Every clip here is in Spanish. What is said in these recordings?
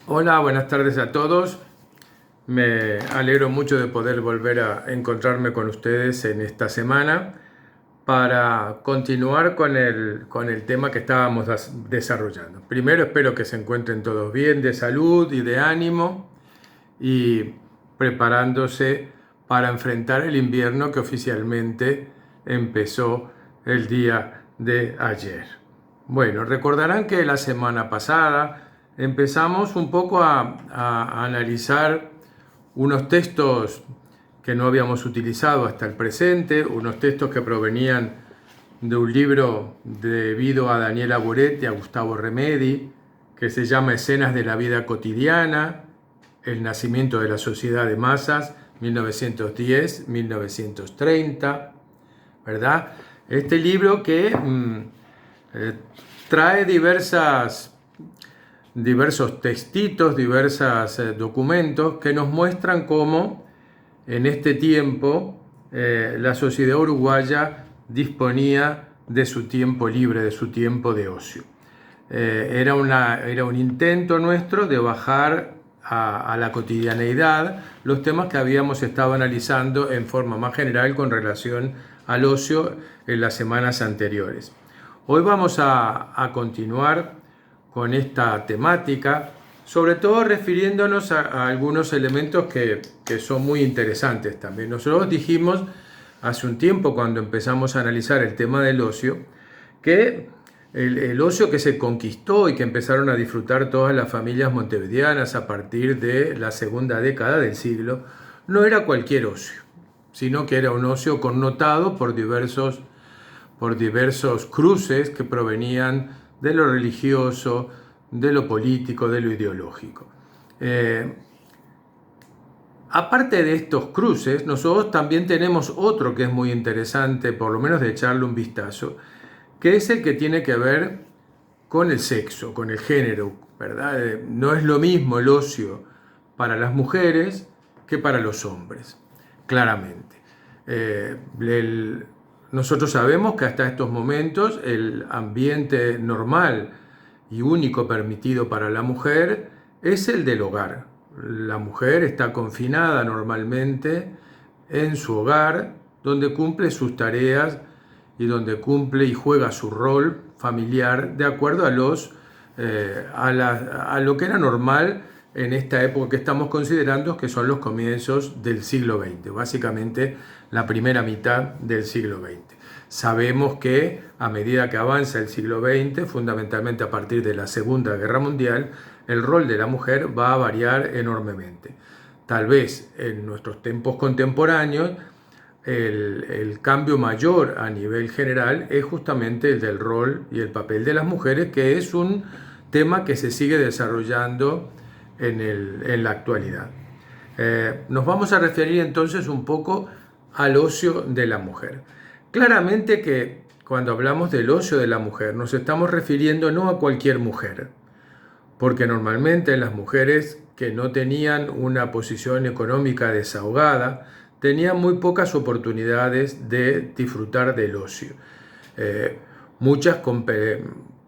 Hola, buenas tardes a todos. Me alegro mucho de poder volver a encontrarme con ustedes en esta semana para continuar con el tema que estábamos desarrollando. Primero espero que se encuentren todos bien de salud y de ánimo y preparándose para enfrentar el invierno que oficialmente empezó el día de ayer. Bueno, recordarán que la semana pasada empezamos un poco a analizar unos textos que no habíamos utilizado hasta el presente, unos textos que provenían de un libro debido a Daniela Boret y a Gustavo Remedi, que se llama Escenas de la vida cotidiana, el nacimiento de la sociedad de masas, 1910-1930, ¿verdad? Este libro que trae diversos textitos, diversos documentos que nos muestran cómo en este tiempo la sociedad uruguaya disponía de su tiempo libre, de su tiempo de ocio. Era un intento nuestro de bajar a la cotidianeidad los temas que habíamos estado analizando en forma más general con relación al ocio en las semanas anteriores. Hoy vamos a continuar con esta temática, sobre todo refiriéndonos a algunos elementos que son muy interesantes también. Nosotros dijimos hace un tiempo, cuando empezamos a analizar el tema del ocio, que el ocio que se conquistó y que empezaron a disfrutar todas las familias montevideanas a partir de la segunda década del siglo, no era cualquier ocio, sino que era un ocio connotado por diversos cruces que provenían de lo religioso, de lo político, de lo ideológico. Aparte de estos cruces, nosotros también tenemos otro que es muy interesante, por lo menos de echarle un vistazo, que es el que tiene que ver con el sexo, con el género, ¿verdad? No es lo mismo el ocio para las mujeres que para los hombres, claramente. Nosotros sabemos que hasta estos momentos el ambiente normal y único permitido para la mujer es el del hogar. La mujer está confinada normalmente en su hogar, donde cumple sus tareas y donde cumple y juega su rol familiar de acuerdo a lo que era normal en esta época que estamos considerando, que son los comienzos del siglo XX, básicamente la primera mitad del siglo XX. Sabemos que a medida que avanza el siglo XX, fundamentalmente a partir de la Segunda Guerra Mundial, el rol de la mujer va a variar enormemente. Tal vez en nuestros tiempos contemporáneos el cambio mayor a nivel general es justamente el del rol y el papel de las mujeres, que es un tema que se sigue desarrollando en la actualidad. Nos vamos a referir entonces un poco al ocio de la mujer. Claramente que cuando hablamos del ocio de la mujer nos estamos refiriendo no a cualquier mujer, porque normalmente las mujeres que no tenían una posición económica desahogada tenían muy pocas oportunidades de disfrutar del ocio. Muchas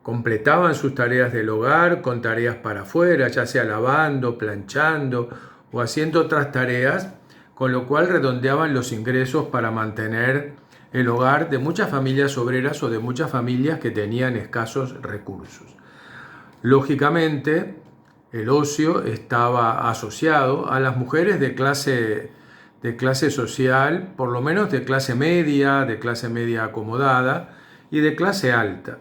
completaban sus tareas del hogar con tareas para afuera, ya sea lavando, planchando o haciendo otras tareas, con lo cual redondeaban los ingresos para mantener el hogar de muchas familias obreras o de muchas familias que tenían escasos recursos. Lógicamente, el ocio estaba asociado a las mujeres de clase social, por lo menos de clase media acomodada y de clase alta.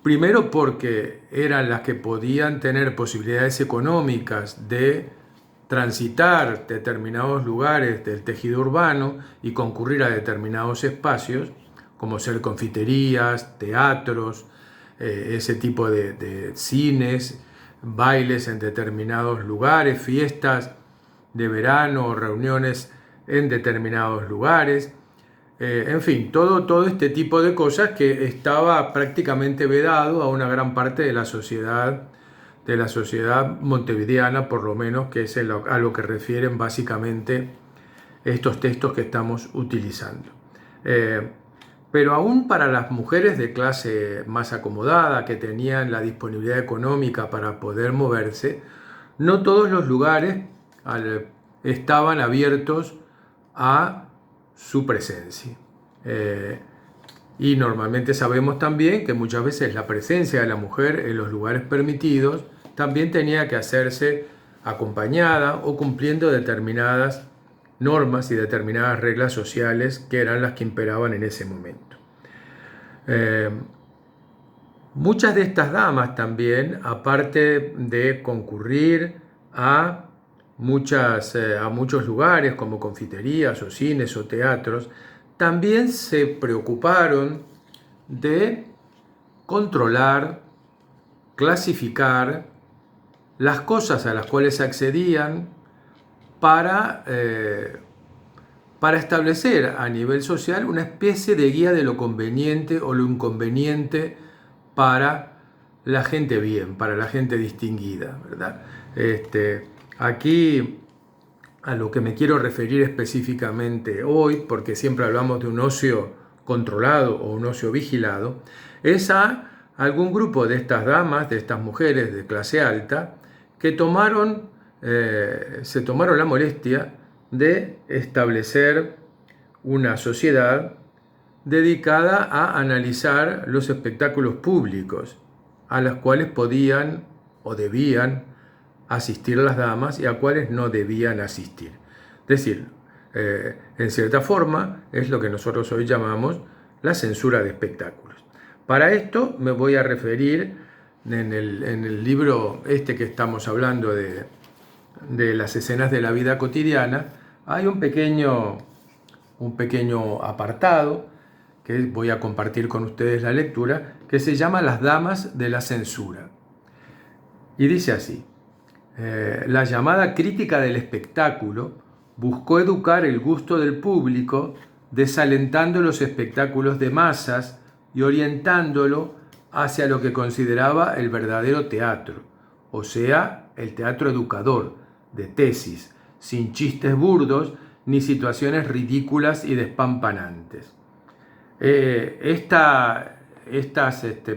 Primero porque eran las que podían tener posibilidades económicas de transitar determinados lugares del tejido urbano y concurrir a determinados espacios, como ser confiterías, teatros, ese tipo de cines, bailes en determinados lugares, fiestas de verano o reuniones en determinados lugares. En fin, todo este tipo de cosas que estaba prácticamente vedado a una gran parte de la sociedad montevideana, por lo menos, que es a lo que refieren básicamente estos textos que estamos utilizando. Pero aún para las mujeres de clase más acomodada, que tenían la disponibilidad económica para poder moverse, no todos los lugares estaban abiertos a su presencia. Y normalmente sabemos también que muchas veces la presencia de la mujer en los lugares permitidos también tenía que hacerse acompañada o cumpliendo determinadas normas y determinadas reglas sociales que eran las que imperaban en ese momento. Muchas de estas damas también, aparte de concurrir a muchos lugares como confiterías o cines o teatros, también se preocuparon de controlar, clasificar las cosas a las cuales accedían para establecer a nivel social una especie de guía de lo conveniente o lo inconveniente para la gente bien, para la gente distinguida, ¿verdad? Aquí a lo que me quiero referir específicamente hoy, porque siempre hablamos de un ocio controlado o un ocio vigilado, es a algún grupo de estas damas, de estas mujeres de clase alta, que se tomaron la molestia de establecer una sociedad dedicada a analizar los espectáculos públicos a los cuales podían o debían asistir las damas y a cuales no debían asistir. Es decir, en cierta forma es lo que nosotros hoy llamamos la censura de espectáculos. Para esto me voy a referir en el libro que estamos hablando de las escenas de la vida cotidiana. Hay un pequeño apartado que voy a compartir con ustedes la lectura, que se llama Las damas de la censura. Y dice así: la llamada crítica del espectáculo buscó educar el gusto del público, desalentando los espectáculos de masas y orientándolo hacia lo que consideraba el verdadero teatro, o sea, el teatro educador, de tesis, sin chistes burdos ni situaciones ridículas y despampanantes. Estas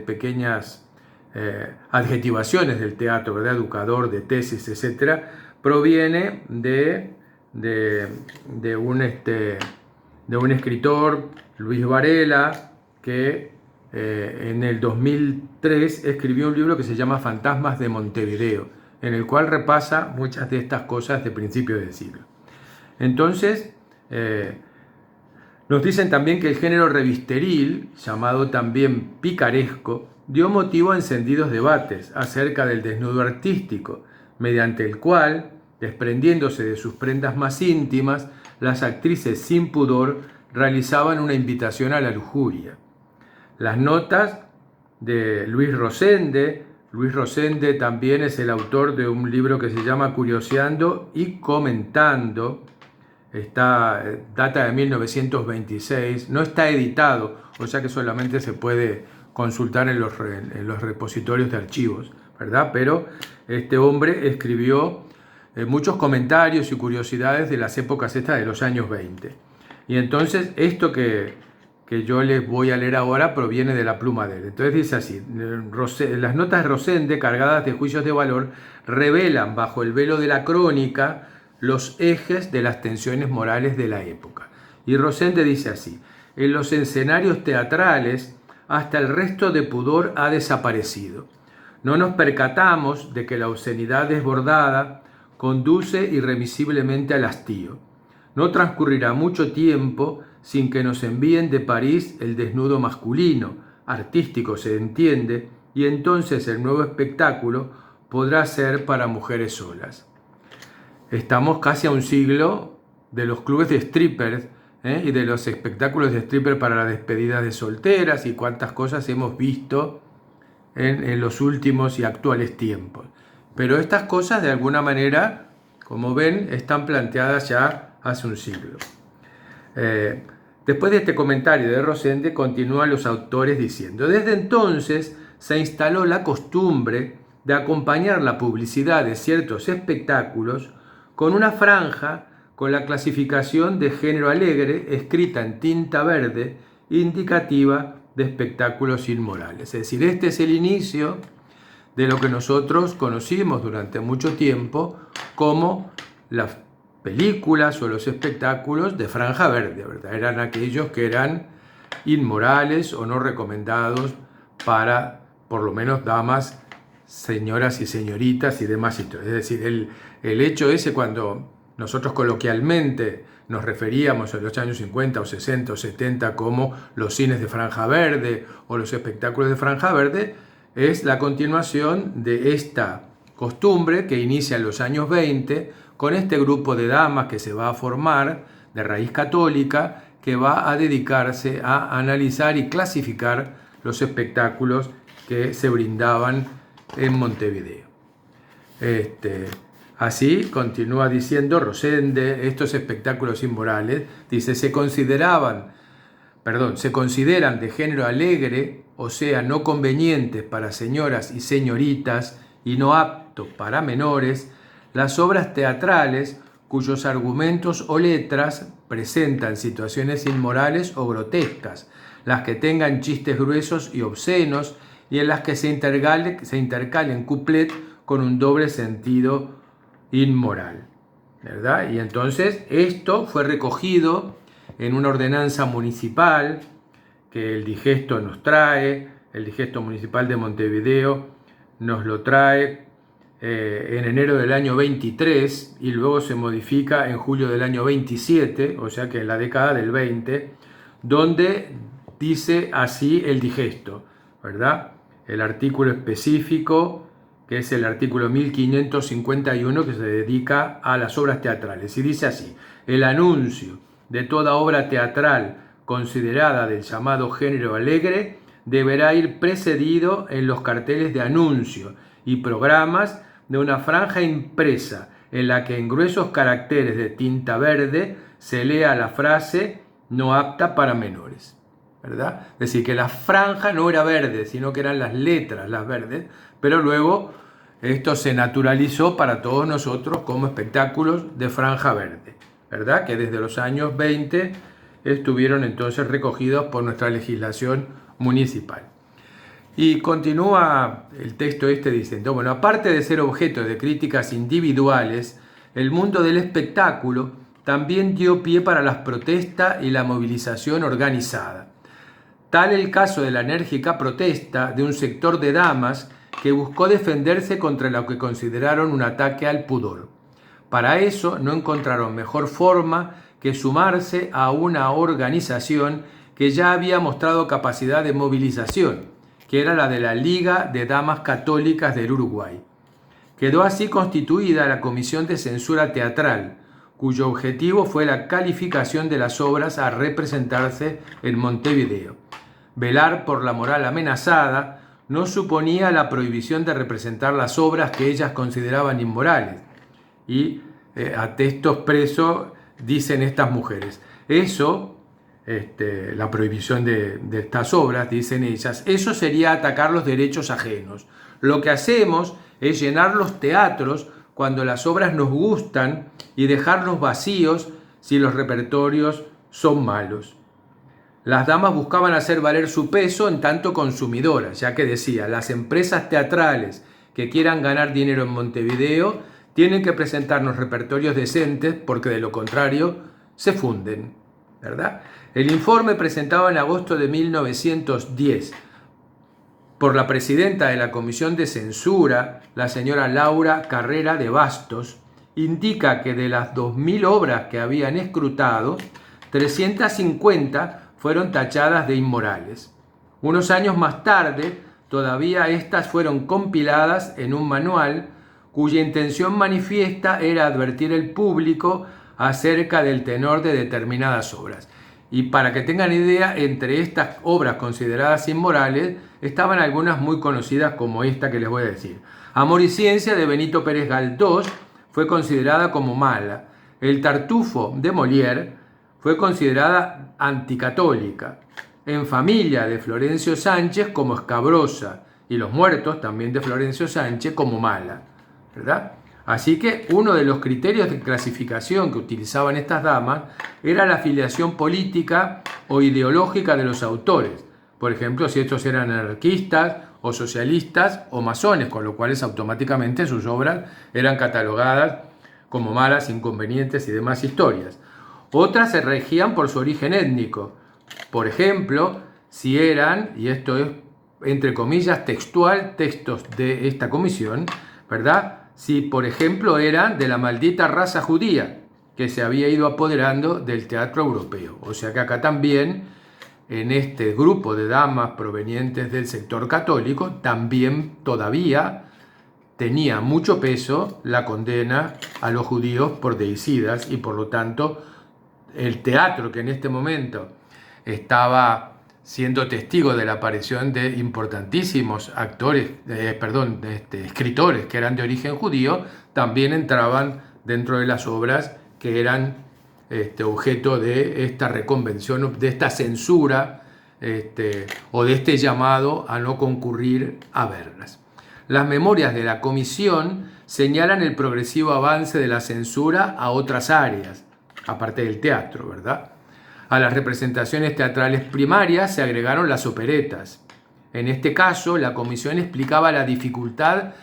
pequeñas adjetivaciones del teatro, ¿verdad? Educador, de tesis, etc., proviene de un escritor, Luis Varela, que en el 2003 escribió un libro que se llama Fantasmas de Montevideo, en el cual repasa muchas de estas cosas de principios del siglo. Entonces, nos dicen también que el género revisteril, llamado también picaresco, dio motivo a encendidos debates acerca del desnudo artístico, mediante el cual, desprendiéndose de sus prendas más íntimas, las actrices sin pudor realizaban una invitación a la lujuria. Las notas de Luis Rosende también es el autor de un libro que se llama Curioseando y Comentando. Data de 1926, no está editado, o sea que solamente se puede consultar en los repositorios de archivos, ¿verdad? Pero este hombre escribió muchos comentarios y curiosidades de las épocas estas de los años 20. Y entonces esto que yo les voy a leer ahora proviene de la pluma de él. Entonces dice así: las notas de Rosende, cargadas de juicios de valor, revelan bajo el velo de la crónica los ejes de las tensiones morales de la época. Y Rosende dice así: en los escenarios teatrales hasta el resto de pudor ha desaparecido. No nos percatamos de que la obscenidad desbordada conduce irremisiblemente al hastío. No transcurrirá mucho tiempo sin que nos envíen de París el desnudo masculino, artístico se entiende, y entonces el nuevo espectáculo podrá ser para mujeres solas. Estamos casi a un siglo de los clubes de strippers y de los espectáculos de stripper para las despedidas de solteras y cuántas cosas hemos visto en los últimos y actuales tiempos. Pero estas cosas de alguna manera, como ven, están planteadas ya hace un siglo. Después de este comentario de Rosende, continúan los autores diciendo: desde entonces se instaló la costumbre de acompañar la publicidad de ciertos espectáculos con una franja con la clasificación de género alegre escrita en tinta verde indicativa de espectáculos inmorales. Es decir, este es el inicio de lo que nosotros conocimos durante mucho tiempo como las películas o los espectáculos de franja verde, ¿verdad? Eran aquellos que eran inmorales o no recomendados para, por lo menos, damas, señoras y señoritas y demás historias. Es decir, el hecho ese, cuando nosotros coloquialmente nos referíamos en los años 50 o 60 o 70 como los cines de franja verde o los espectáculos de franja verde, es la continuación de esta costumbre que inicia en los años 20 con este grupo de damas que se va a formar de raíz católica, que va a dedicarse a analizar y clasificar los espectáculos que se brindaban en Montevideo. Así continúa diciendo Rosende, estos espectáculos inmorales, dice, se consideran de género alegre, o sea, no convenientes para señoras y señoritas y no aptos para menores, las obras teatrales cuyos argumentos o letras presentan situaciones inmorales o grotescas, las que tengan chistes gruesos y obscenos y en las que se intercalen couplet con un doble sentido inmoral, ¿verdad? Y entonces esto fue recogido en una ordenanza municipal que el Digesto nos trae, el Digesto Municipal de Montevideo nos lo trae en enero del año 23 y luego se modifica en julio del año 27, o sea que en la década del 20, donde dice así el Digesto, ¿verdad? El artículo específico, que es el artículo 1551, que se dedica a las obras teatrales. Y dice así: el anuncio de toda obra teatral considerada del llamado género alegre deberá ir precedido en los carteles de anuncio y programas de una franja impresa en la que en gruesos caracteres de tinta verde se lea la frase no apta para menores, ¿verdad? Es decir, que la franja no era verde, sino que eran las letras las verdes, pero luego esto se naturalizó para todos nosotros como espectáculos de franja verde, ¿verdad? Que desde los años 20 estuvieron entonces recogidos por nuestra legislación municipal. Y continúa el texto diciendo, bueno, aparte de ser objeto de críticas individuales, el mundo del espectáculo también dio pie para la protesta y la movilización organizada. Tal el caso de la enérgica protesta de un sector de damas que buscó defenderse contra lo que consideraron un ataque al pudor. Para eso no encontraron mejor forma que sumarse a una organización que ya había mostrado capacidad de movilización, que era la de la Liga de Damas Católicas del Uruguay. Quedó así constituida la Comisión de Censura Teatral, cuyo objetivo fue la calificación de las obras a representarse en Montevideo. Velar por la moral amenazada no suponía la prohibición de representar las obras que ellas consideraban inmorales. Y a texto expreso dicen estas mujeres, eso, la prohibición de estas obras, dicen ellas, eso sería atacar los derechos ajenos. Lo que hacemos es llenar los teatros cuando las obras nos gustan y dejarlos vacíos si los repertorios son malos. Las damas buscaban hacer valer su peso en tanto consumidoras, ya que decía, las empresas teatrales que quieran ganar dinero en Montevideo tienen que presentarnos repertorios decentes porque de lo contrario se funden, ¿verdad? El informe presentado en agosto de 1910 por la presidenta de la Comisión de Censura, la señora Laura Carrera de Bastos, indica que de las 2.000 obras que habían escrutado, 350 fueron tachadas de inmorales. Unos años más tarde, todavía estas fueron compiladas en un manual cuya intención manifiesta era advertir al público acerca del tenor de determinadas obras. Y para que tengan idea, entre estas obras consideradas inmorales estaban algunas muy conocidas como esta que les voy a decir. Amor y Ciencia de Benito Pérez Galdós fue considerada como mala. El Tartufo de Molière fue considerada anticatólica. En Familia de Florencio Sánchez como escabrosa y Los Muertos también de Florencio Sánchez como mala, ¿verdad? Así que uno de los criterios de clasificación que utilizaban estas damas era la afiliación política o ideológica de los autores. Por ejemplo, si estos eran anarquistas o socialistas o masones, con lo cual automáticamente sus obras eran catalogadas como malas, inconvenientes y demás historias. Otras se regían por su origen étnico. Por ejemplo, si eran, y esto es entre comillas textual, textos de esta comisión, ¿verdad? Si por ejemplo eran de la maldita raza judía que se había ido apoderando del teatro europeo. O sea que acá también, en este grupo de damas provenientes del sector católico, también todavía tenía mucho peso la condena a los judíos por deicidas, y por lo tanto el teatro, que en este momento estaba siendo testigo de la aparición de importantísimos escritores que eran de origen judío, también entraban dentro de las obras que eran objeto de esta reconvención, de esta censura, o de este llamado a no concurrir a verlas. Las memorias de la comisión señalan el progresivo avance de la censura a otras áreas, aparte del teatro, ¿verdad? A las representaciones teatrales primarias se agregaron las operetas. En este caso, la comisión explicaba la dificultad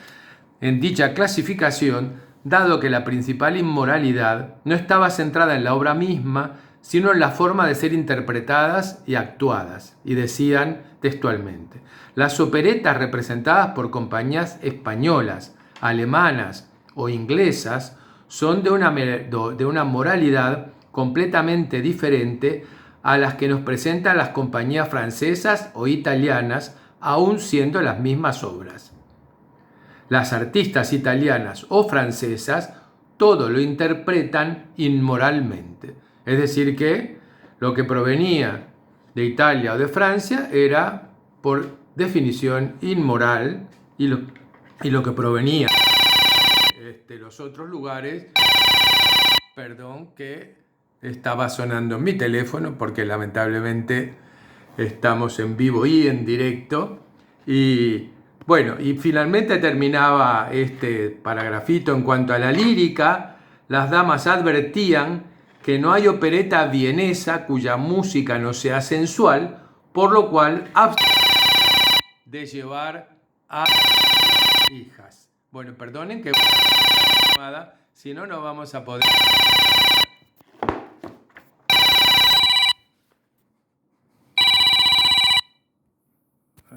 en dicha clasificación, dado que la principal inmoralidad no estaba centrada en la obra misma, sino en la forma de ser interpretadas y actuadas. Y decían textualmente: las operetas representadas por compañías españolas, alemanas o inglesas son de una moralidad completamente diferente a las que nos presentan las compañías francesas o italianas, aun siendo las mismas obras. Las artistas italianas o francesas todo lo interpretan inmoralmente. Es decir que lo que provenía de Italia o de Francia era por definición inmoral, y lo que provenía de los otros lugares, que estaba sonando en mi teléfono porque lamentablemente estamos en vivo y en directo. Y bueno, y finalmente terminaba este paragrafito en cuanto a la lírica. Las damas advertían que no hay opereta vienesa cuya música no sea sensual, por lo cual de llevar a hijas. Bueno, perdonen que si no, no vamos a poder